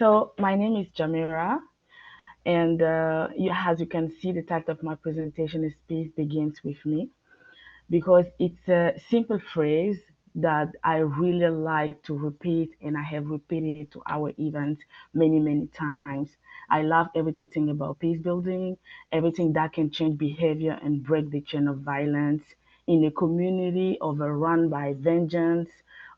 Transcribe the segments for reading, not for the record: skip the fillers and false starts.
So my name is Djamira, and as you can see, the title of my presentation is "Peace Begins with Me," because it's a simple phrase that I really like to repeat, and I have repeated it to our event many times. I love everything about peace building, everything that can change behavior and break the chain of violence in a community overrun by vengeance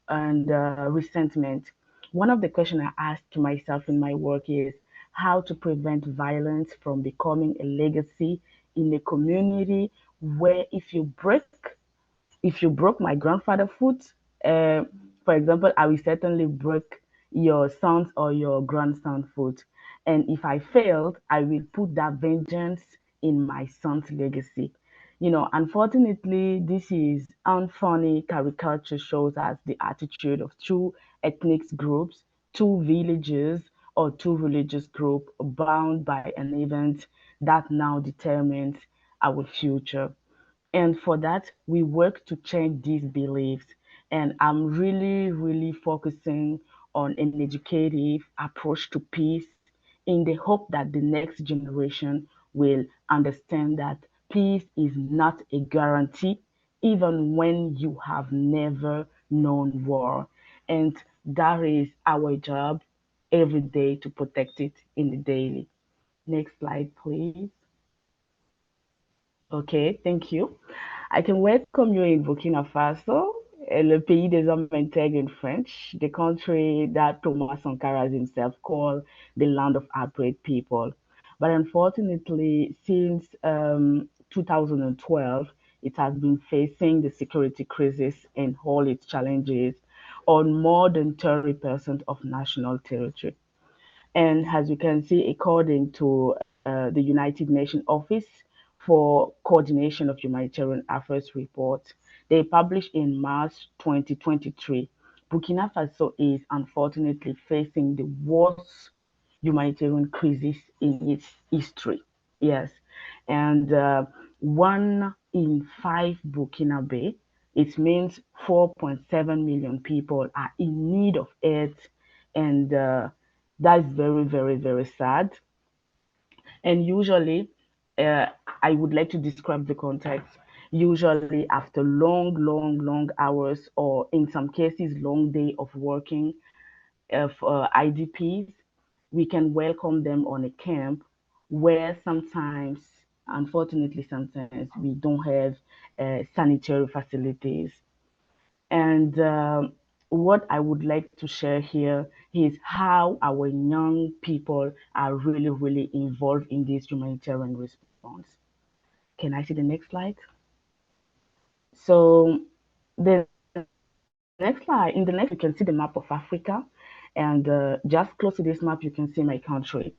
and resentment. One of the questions I ask myself in my work is how to prevent violence from becoming a legacy in a community where if you broke my grandfather's foot, uh, for example, I will certainly break your son's or your grandson's foot. And if I failed, I will put that vengeance in my son's legacy. Unfortunately, this is unfunny caricature shows us the attitude of two ethnic groups, two villages, or two religious groups bound by an event that now determines our future. And for that, we work to change these beliefs. And I'm really focusing on an educative approach to peace in the hope that the next generation will understand that peace is not a guarantee, even when you have never known war. And that is our job every day to protect it in the daily. Next slide, please. Okay, thank you. I can welcome you in Burkina Faso, le pays des hommes intègres in French, the country that Thomas Sankara himself called the land of upright people. But unfortunately, since 2012, it has been facing the security crisis and all its challenges on more than 30% of national territory. And as you can see, according to the United Nations Office for Coordination of Humanitarian Affairs report, they published in March 2023, Burkina Faso is unfortunately facing the worst humanitarian crisis in its history. Yes. And one in five Burkinabe, it means 4.7 million people are in need of aid. And that's very sad. And usually, uh, I would like to describe the context. Usually, after long hours, or in some cases, long day of working of IDPs, we can welcome them on a camp where sometimes, unfortunately, sometimes we don't have sanitary facilities. And what I would like to share here is how our young people are really involved in this humanitarian response. Can I see the next slide? So the next slide, in the next slide, you can see the map of Africa. And just close to this map, you can see my country.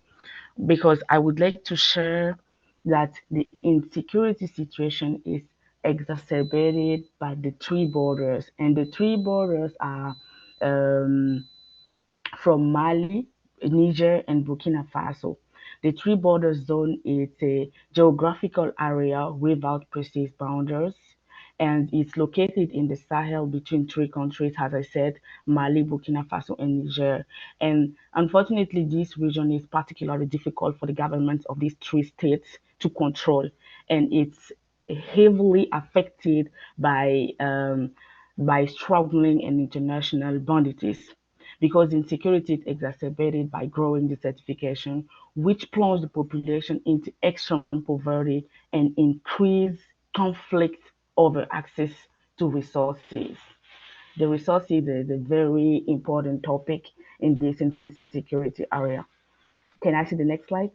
Because I would like to share that the insecurity situation is exacerbated by the three borders, and the three borders are um, from Mali, Niger, and Burkina Faso. The three border zone is a geographical area without precise boundaries, and it's located in the Sahel between three countries, as I said, Mali, Burkina Faso, and Niger. And unfortunately, this region is particularly difficult for the governments of these three states to control, and it's heavily affected by struggling and international bandits because insecurity is exacerbated by growing desertification, which plunge the population into extreme poverty and increase conflict over access to resources. The resources is a very important topic in this insecurity area. Can I see the next slide?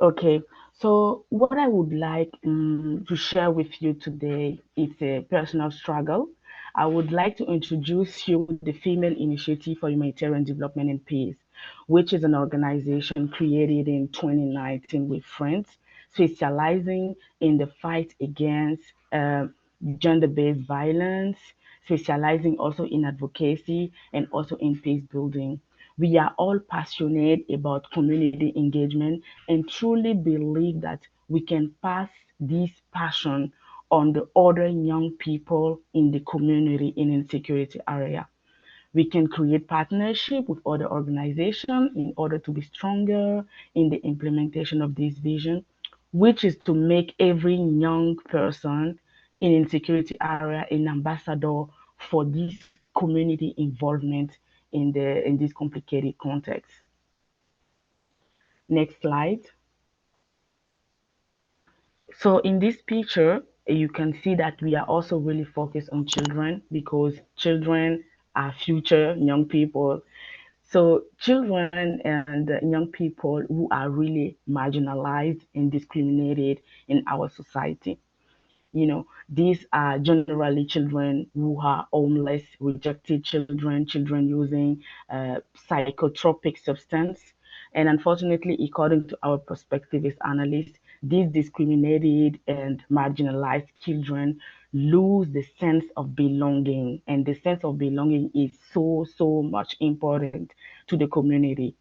Okay, so what I would like to share with you today is a personal struggle. I would like to introduce you the Female Initiative for Humanitarian Development and Peace, which is an organization created in 2019 with friends, specializing in the fight against gender-based violence, specializing also in advocacy and also in peace building. We are all passionate about community engagement and truly believe that we can pass this passion on the other young people in the community in insecurity area. We can create partnership with other organizations in order to be stronger in the implementation of this vision, which is to make every young person in insecurity area an ambassador for this community involvement in this complicated context. Next slide. So in this picture, you can see that we are also really focused on children because children are future young people. So children and young people who are really marginalized and discriminated in our society. These are generally children who are homeless, rejected children, children using psychotropic substance. And unfortunately, according to our perspective as analysts, these discriminated and marginalized children lose the sense of belonging. And the sense of belonging is so, so much important to the community,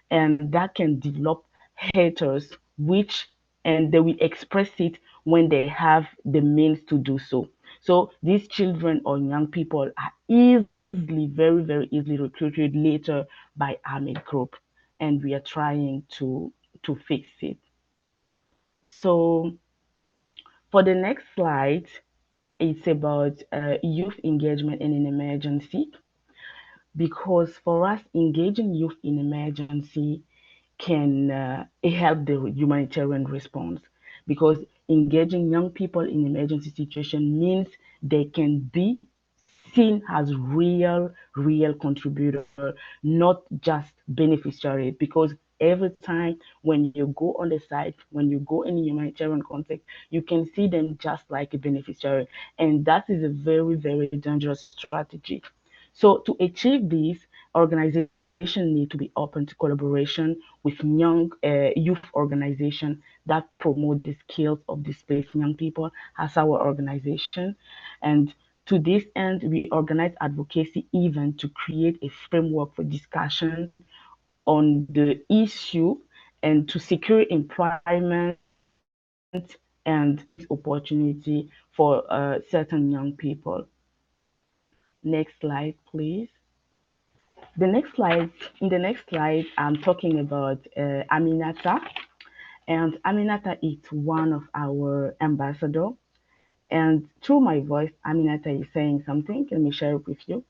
and that can develop haters, which and they will express it when they have the means to do so. So these children or young people are easily, very, very easily recruited later by army group, and we are trying to fix it. So for the next slide, it's about youth engagement in an emergency, because for us, engaging youth in emergency can help the humanitarian response, because engaging young people in emergency situation means they can be seen as real contributor, not just beneficiary. Because every time when you go on the site, when you go in a humanitarian context, you can see them just like a beneficiary, and that is a very dangerous strategy. So to achieve this, organization need to be open to collaboration with young youth organization that promote the skills of displaced young people as our organization. And to this end, we organize advocacy event to create a framework for discussion on the issue and to secure employment and opportunity for certain young people. Next slide, please. In the next slide, I'm talking about Aminata. And Aminata is one of our ambassador. And through my voice, Aminata is saying something. Let me share it with you.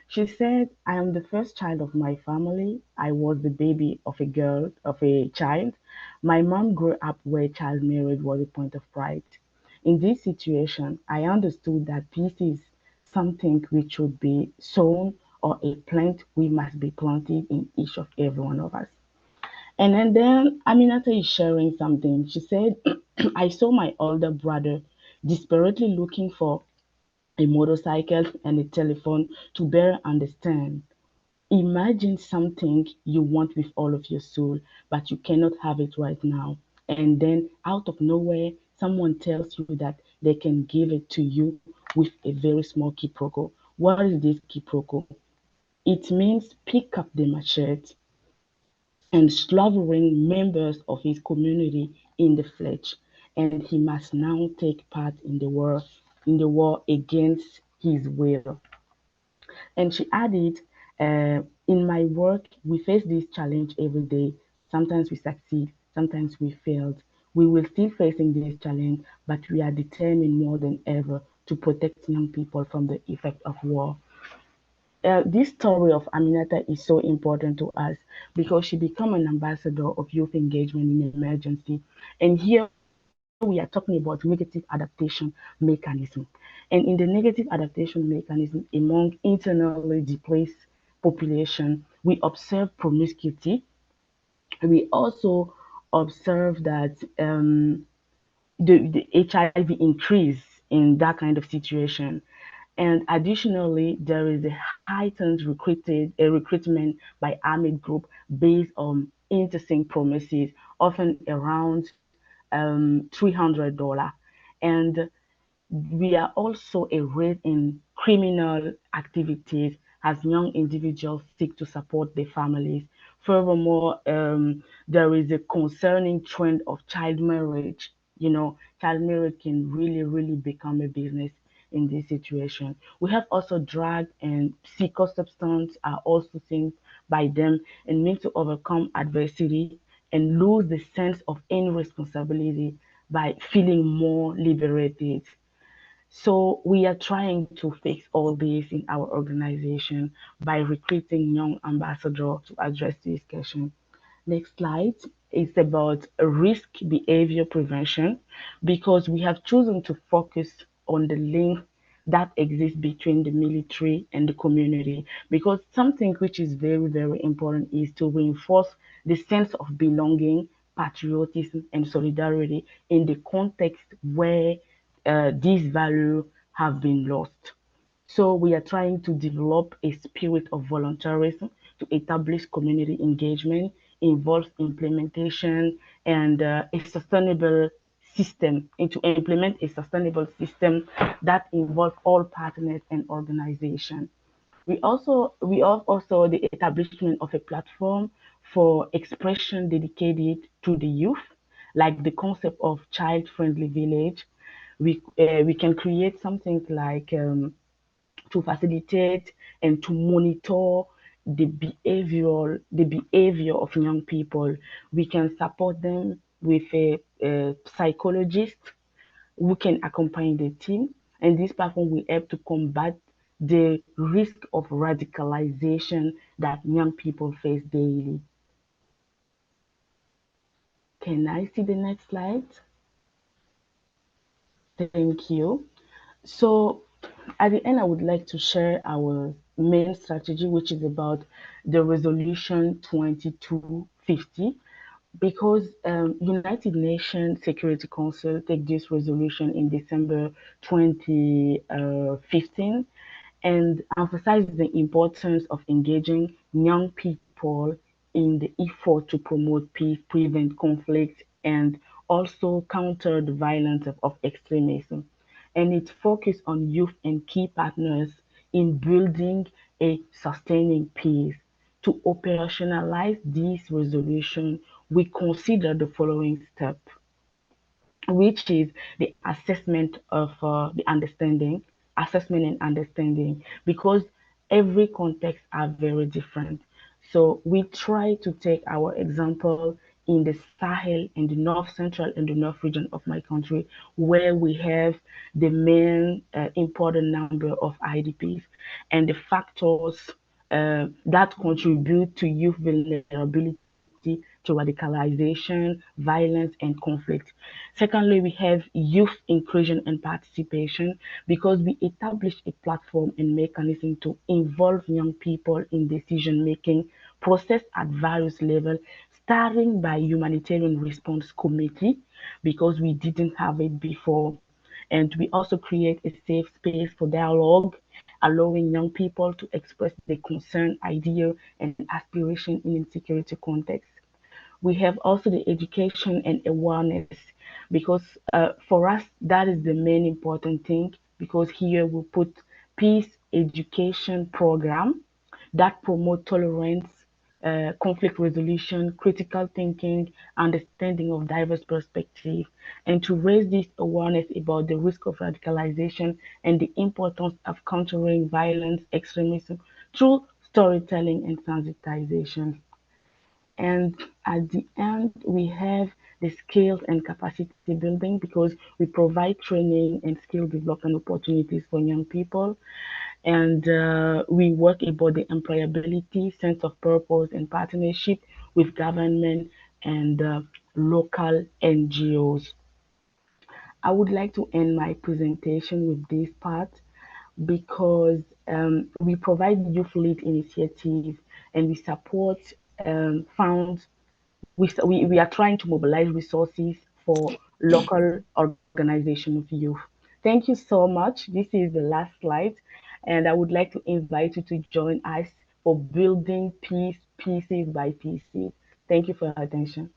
She said, I am the first child of my family. I was the baby of a child. My mom grew up where child marriage was a point of pride. In this situation, I understood that peace is something which should be sown, or a plant we must be planted in each of every one of us. And then Aminata is sharing something. She said, I saw my older brother desperately looking for a motorcycle and a telephone to better understand. Imagine something you want with all of your soul, but you cannot have it right now. And then out of nowhere, someone tells you that they can give it to you with a very small quiproquo. What is this quiproquo? It means pick up the machete and slaughtering members of his community in the flesh, and he must now take part in the war against his will. And she added, in my work, we face this challenge every day. Sometimes we succeed, sometimes we failed. We will still facing this challenge, but we are determined more than ever to protect young people from the effect of war. This story of Aminata is so important to us because she became an ambassador of youth engagement in emergency. And here we are talking about negative adaptation mechanism. And in the negative adaptation mechanism among internally displaced population, we observe promiscuity. We also observe that the HIV increase in that kind of situation. And additionally, there is a heightened recruitment by armed group based on interesting promises, often around $300. And we are also a rate in criminal activities as young individuals seek to support their families. Furthermore, there is a concerning trend of child marriage. Child marriage can really become a business. in this situation. We have also drug and psycho substance are also things by them and mean to overcome adversity and lose the sense of any responsibility by feeling more liberated. So we are trying to fix all this in our organization by recruiting young ambassadors to address this question. Next slide is about risk behavior prevention because we have chosen to focus on the link that exists between the military and the community because something which is very important is to reinforce the sense of belonging, patriotism and solidarity in the context where these values have been lost. So we are trying to develop a spirit of volunteerism to establish community engagement, involve implementation and a sustainable system, and to implement a sustainable system that involves all partners and organizations. We have also the establishment of a platform for expression dedicated to the youth, like the concept of child-friendly village. We can create something like to facilitate and to monitor the behavior of young people. We can support them with a psychologist who can accompany the team, and this platform will help to combat the risk of radicalization that young people face daily. Can I see the next slide? Thank you. So, at the end, I would like to share our main strategy, which is about the resolution 2250, because United Nations Security Council take this resolution in December 2015 and emphasizes the importance of engaging young people in the effort to promote peace, prevent conflict, and also counter the violence of extremism. And it focused on youth and key partners in building a sustaining peace. To operationalize this resolution, we consider the following step, which is the assessment of the understanding, assessment and understanding, because every context are very different. So we try to take our example in the Sahel in the north central and the north region of my country, where we have the main important number of IDPs and the factors that contribute to youth vulnerability to radicalization, violence, and conflict. Secondly, we have youth inclusion and participation because we establish a platform and mechanism to involve young people in decision making process at various levels, starting by humanitarian response committee because we didn't have it before. And we also create a safe space for dialogue, allowing young people to express their concern, idea, and aspiration in insecurity context. We have also the education and awareness because for us that is the main important thing because here we put peace education program that promote tolerance, conflict resolution, critical thinking, understanding of diverse perspective, and to raise this awareness about the risk of radicalization and the importance of countering violence, extremism through storytelling and sensitization. And at the end, we have the skills and capacity building because we provide training and skill development opportunities for young people. And we work about the employability, sense of purpose, and partnership with government and local NGOs. I would like to end my presentation with this part because we provide youth lead initiative and we support funds. We are trying to mobilize resources for local organization of youth. Thank you so much. This is the last slide, and I would like to invite you to join us for building peace pieces by pieces. Thank you for your attention.